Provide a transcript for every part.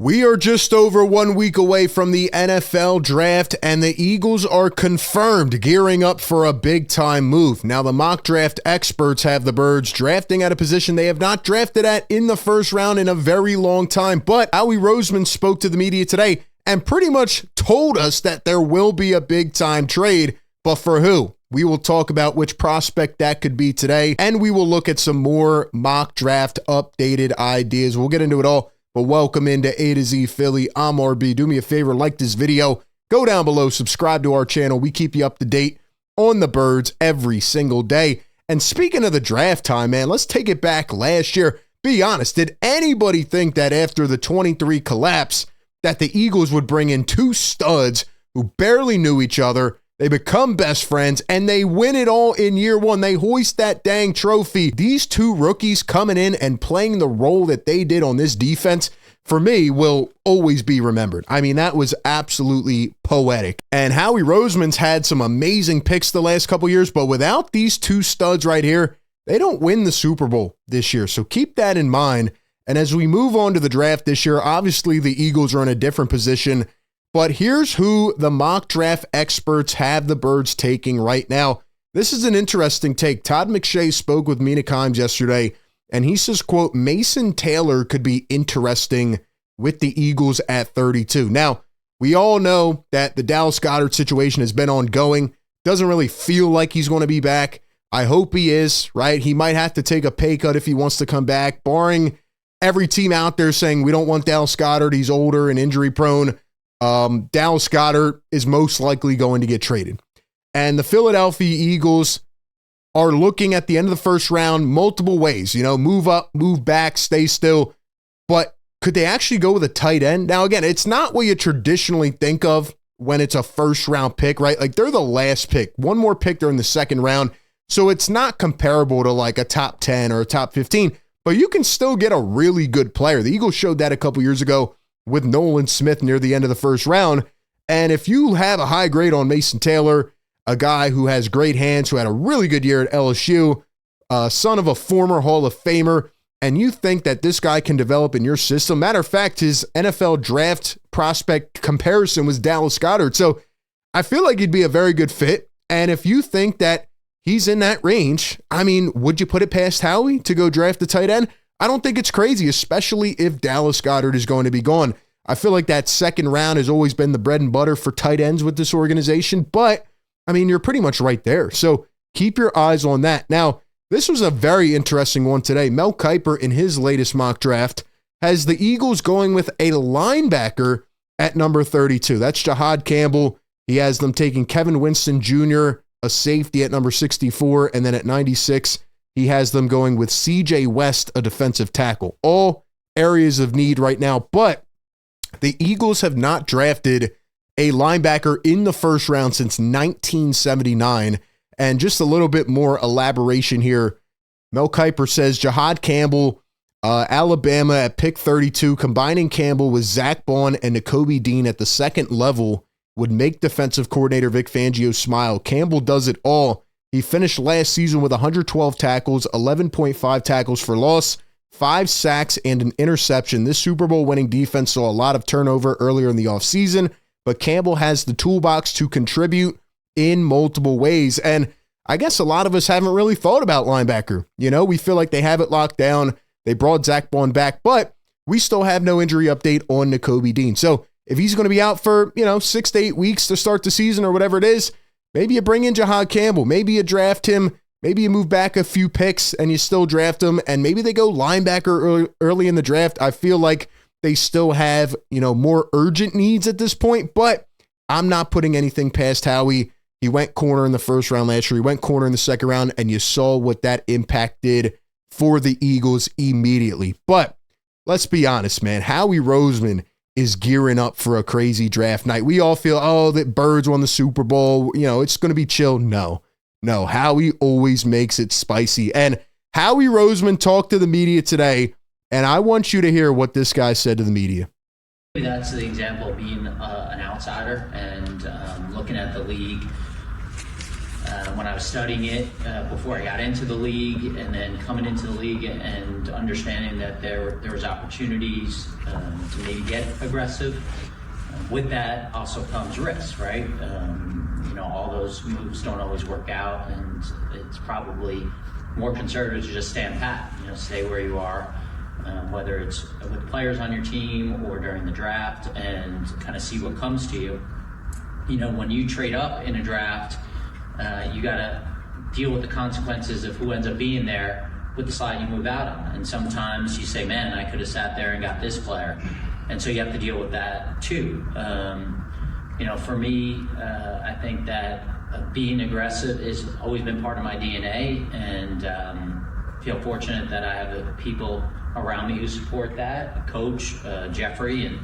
We are just over 1 week away from the NFL draft, and the Eagles are confirmed gearing up for a big-time move. Now, the mock draft experts have the Birds drafting at a position they have not drafted at in the first round in a very long time, but Howie Roseman spoke to the media today and pretty much told us that there will be a big-time trade, but for who? We will talk about which prospect that could be today, and we will look at some more mock draft updated ideas. We'll get into it all. But welcome into A to Z Philly. I'm RB. Do me a favor, like this video, go down below, subscribe to our channel. We keep you up to date on the Birds every single day. And speaking of the draft time, man, let's take it back last year. Be honest, did anybody think that after the 23 collapse that the Eagles would bring in two studs who barely knew each other? They become best friends, and they win it all in year one. They hoist that dang trophy. These two rookies coming in and playing the role that they did on this defense, for me, will always be remembered. I mean, that was absolutely poetic. And Howie Roseman's had some amazing picks the last couple years, but without these two studs right here, they don't win the Super Bowl this year. So keep that in mind. And as we move on to the draft this year, obviously the Eagles are in a different position. But here's who the mock draft experts have the Birds taking right now. This is an interesting take. Todd McShay spoke with Mina Kimes yesterday, and he says, quote, Mason Taylor could be interesting with the Eagles at 32. Now, we all know that the Dallas Goedert situation has been ongoing. Doesn't really feel like he's going to be back. I hope he is, right? He might have to take a pay cut if he wants to come back, barring every team out there saying we don't want Dallas Goedert, he's older and injury prone. Dallas Goedert is most likely going to get traded. And the Philadelphia Eagles are looking at the end of the first round multiple ways, move up, move back, stay still. But could they actually go with a tight end? Now, again, it's not what you traditionally think of when it's a first round pick, right? Like they're the last pick, one more pick during the second round. So it's not comparable to like a top 10 or a top 15, but you can still get a really good player. The Eagles showed that a couple years ago with Nolan Smith near the end of the first round. And if you have a high grade on Mason Taylor, a guy who has great hands, who had a really good year at LSU, son of a former Hall of Famer, and you think that this guy can develop in your system, matter of fact, his NFL draft prospect comparison was Dallas Goedert. So I feel like he'd be a very good fit. And if you think that he's in that range, I mean, would you put it past Howie to go draft a tight end? I don't think it's crazy, especially if Dallas Goedert is going to be gone. I feel like that second round has always been the bread and butter for tight ends with this organization, but I mean, you're pretty much right there. So keep your eyes on that. Now, this was a very interesting one today. Mel Kiper, in his latest mock draft, has the Eagles going with a linebacker at number 32. That's Jahad Campbell. He has them taking Kevin Winston Jr., a safety at number 64, and then at 96, he has them going with CJ West, a defensive tackle. All areas of need right now, but the Eagles have not drafted a linebacker in the first round since 1979. And just a little bit more elaboration here. Mel Kiper says Jahad Campbell, Alabama at pick 32, combining Campbell with Zach Bond and Nakobe Dean at the second level would make defensive coordinator Vic Fangio smile. Campbell does it all. He finished last season with 112 tackles, 11.5 tackles for loss, 5 sacks, and an interception. This Super Bowl winning defense saw a lot of turnover earlier in the offseason, but Campbell has the toolbox to contribute in multiple ways. And I guess a lot of us haven't really thought about linebacker. We feel like they have it locked down. They brought Zach Bond back, but we still have no injury update on Nakobe Dean. So if he's going to be out for, 6 to 8 weeks to start the season or whatever it is, maybe you bring in Jahad Campbell. Maybe you draft him. Maybe you move back a few picks and you still draft him. And maybe they go linebacker early in the draft. I feel like they still have, more urgent needs at this point. But I'm not putting anything past Howie. He went corner in the first round last year. He went corner in the second round. And you saw what that impact did for the Eagles immediately. But let's be honest, man. Howie Roseman is gearing up for a crazy draft night. We all feel, the Birds won the Super Bowl. It's going to be chill. No, Howie always makes it spicy. And Howie Roseman talked to the media today, and I want you to hear what this guy said to the media. That's the example of being an outsider and looking at the league when I was studying it before I got into the league, and then coming into the league and understanding that there was opportunities to maybe get aggressive. With that also comes risk, right? All those moves don't always work out, and it's probably more conservative to just stand pat, stay where you are, whether it's with players on your team or during the draft, and kind of see what comes to you. When you trade up in a draft, you got to deal with the consequences of who ends up being there with the slot you move out on. And sometimes you say, man, I could have sat there and got this player. And so you have to deal with that too. For me, I think that being aggressive has always been part of my DNA, and feel fortunate that I have the people around me who support that, Coach, Jeffrey.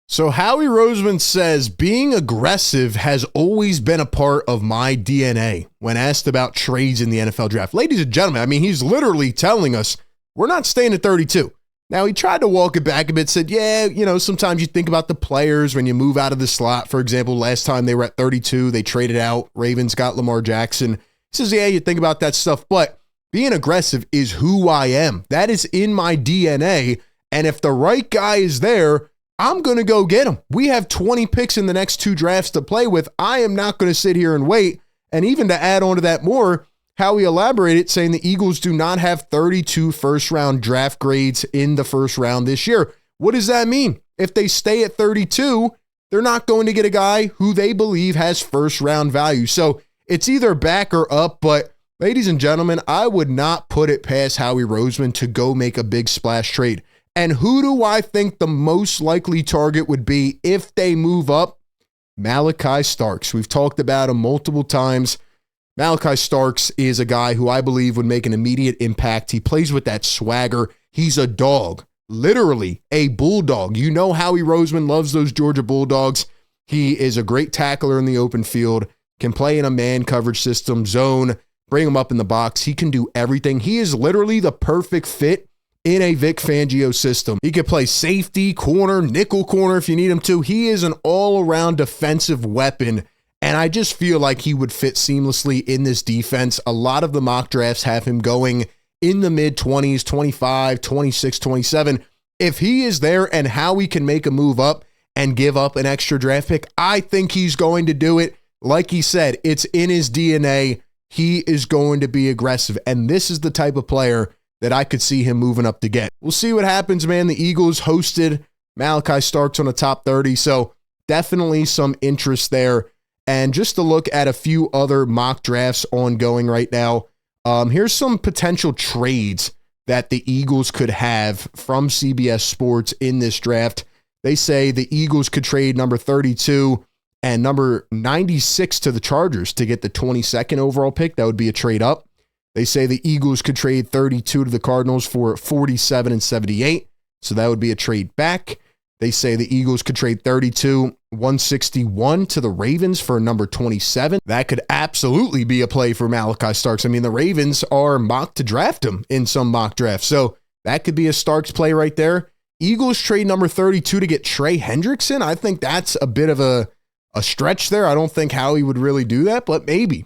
So Howie Roseman says being aggressive has always been a part of my DNA when asked about trades in the NFL draft. Ladies and gentlemen, he's literally telling us we're not staying at 32. Now, he tried to walk it back a bit, said, sometimes you think about the players when you move out of the slot. For example, last time they were at 32, they traded out. Ravens got Lamar Jackson. He says, you think about that stuff, but being aggressive is who I am. That is in my DNA, and if the right guy is there, I'm going to go get him. We have 20 picks in the next 2 drafts to play with. I am not going to sit here and wait. And even to add on to that more, Howie elaborated saying the Eagles do not have 32 first-round draft grades in the first round this year. What does that mean? If they stay at 32, they're not going to get a guy who they believe has first-round value. So it's either back or up, but ladies and gentlemen, I would not put it past Howie Roseman to go make a big splash trade. And who do I think the most likely target would be if they move up? Malachi Starks. We've talked about him multiple times. Malachi Starks is a guy who I believe would make an immediate impact. He plays with that swagger. He's a dog, literally a bulldog. Howie Roseman loves those Georgia Bulldogs. He is a great tackler in the open field, can play in a man coverage system, zone, bring him up in the box. He can do everything. He is literally the perfect fit in a Vic Fangio system. He could play safety, corner, nickel corner if you need him to. He is an all-around defensive weapon, and I just feel like he would fit seamlessly in this defense. A lot of the mock drafts have him going in the mid-20s, 25, 26, 27. If he is there and Howie can make a move up and give up an extra draft pick, I think he's going to do it. Like he said, it's in his DNA. He is going to be aggressive, and this is the type of player that I could see him moving up to get. We'll see what happens, man. The Eagles hosted Malachi Starks on the top 30, so definitely some interest there. And just to look at a few other mock drafts ongoing right now, here's some potential trades that the Eagles could have from CBS Sports in this draft. They say the Eagles could trade number 32 and number 96 to the Chargers to get the 22nd overall pick. That would be a trade up. They say the Eagles could trade 32 to the Cardinals for 47 and 78. So that would be a trade back. They say the Eagles could trade 32, 161 to the Ravens for number 27. That could absolutely be a play for Malachi Starks. The Ravens are mocked to draft him in some mock drafts. So that could be a Starks play right there. Eagles trade number 32 to get Trey Hendrickson. I think that's a bit of a stretch there. I don't think Howie would really do that, but maybe.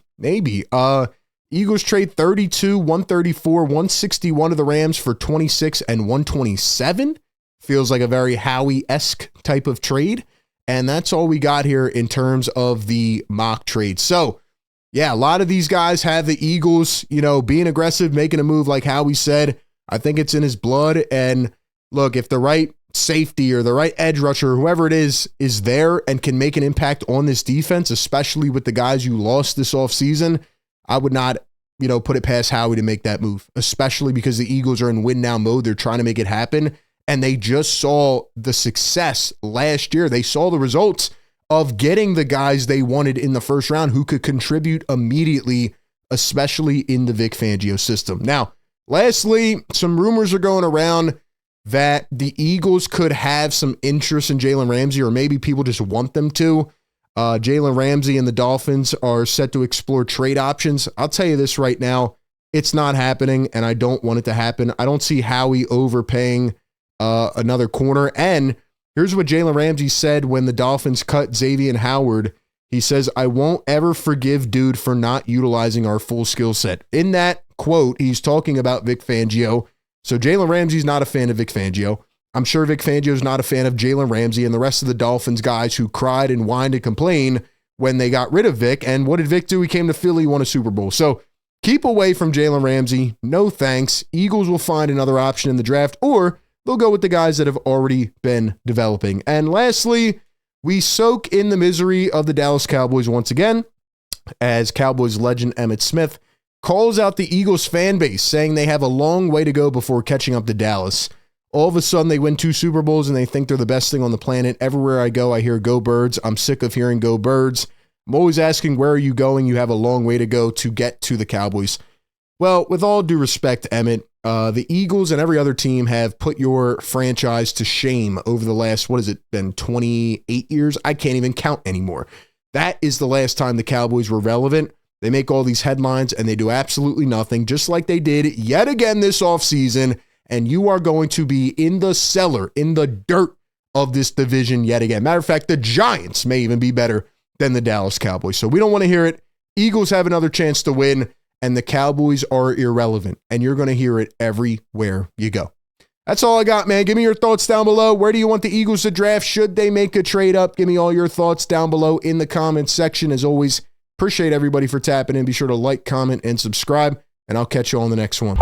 Eagles trade 32, 134, 161 to the Rams for 26 and 127. Feels like a very Howie-esque type of trade. And that's all we got here in terms of the mock trade. So, yeah, a lot of these guys have the Eagles, being aggressive, making a move like Howie said. I think it's in his blood. And look, if the right safety or the right edge rusher, whoever it is there and can make an impact on this defense, especially with the guys you lost this offseason, I would not, put it past Howie to make that move, especially because the Eagles are in win now mode. They're trying to make it happen. And they just saw the success last year. They saw the results of getting the guys they wanted in the first round who could contribute immediately, especially in the Vic Fangio system. Now, lastly, some rumors are going around that the Eagles could have some interest in Jalen Ramsey, or maybe people just want them to. Jalen Ramsey and the Dolphins are set to explore trade options. I'll tell you this right now, it's not happening, and I don't want it to happen. I don't see Howie overpaying another corner. And here's what Jalen Ramsey said when the Dolphins cut Xavier Howard. He says, I won't ever forgive dude for not utilizing our full skill set. In that quote, he's talking about Vic Fangio. So Jalen Ramsey's not a fan of Vic Fangio. I'm sure Vic Fangio's not a fan of Jalen Ramsey and the rest of the Dolphins guys who cried and whined and complained when they got rid of Vic. And what did Vic do? He came to Philly, won a Super Bowl. So keep away from Jalen Ramsey. No thanks. Eagles will find another option in the draft, or they'll go with the guys that have already been developing. And lastly, we soak in the misery of the Dallas Cowboys once again as Cowboys legend Emmitt Smith calls out the Eagles fan base, saying they have a long way to go before catching up to Dallas. All of a sudden, they win 2 Super Bowls and they think they're the best thing on the planet. Everywhere I go, I hear "Go Birds." I'm sick of hearing "Go Birds." I'm always asking, where are you going? You have a long way to go to get to the Cowboys. Well, with all due respect, Emmitt, the Eagles and every other team have put your franchise to shame over the last, what has it been, 28 years? I can't even count anymore. That is the last time the Cowboys were relevant. They make all these headlines and they do absolutely nothing, just like they did yet again this offseason. And you are going to be in the cellar, in the dirt of this division yet again. Matter of fact, the Giants may even be better than the Dallas Cowboys. So we don't want to hear it. Eagles have another chance to win, and the Cowboys are irrelevant. And you're going to hear it everywhere you go. That's all I got, man. Give me your thoughts down below. Where do you want the Eagles to draft? Should they make a trade up? Give me all your thoughts down below in the comments section. As always, appreciate everybody for tapping in. Be sure to like, comment, and subscribe, and I'll catch you on the next one.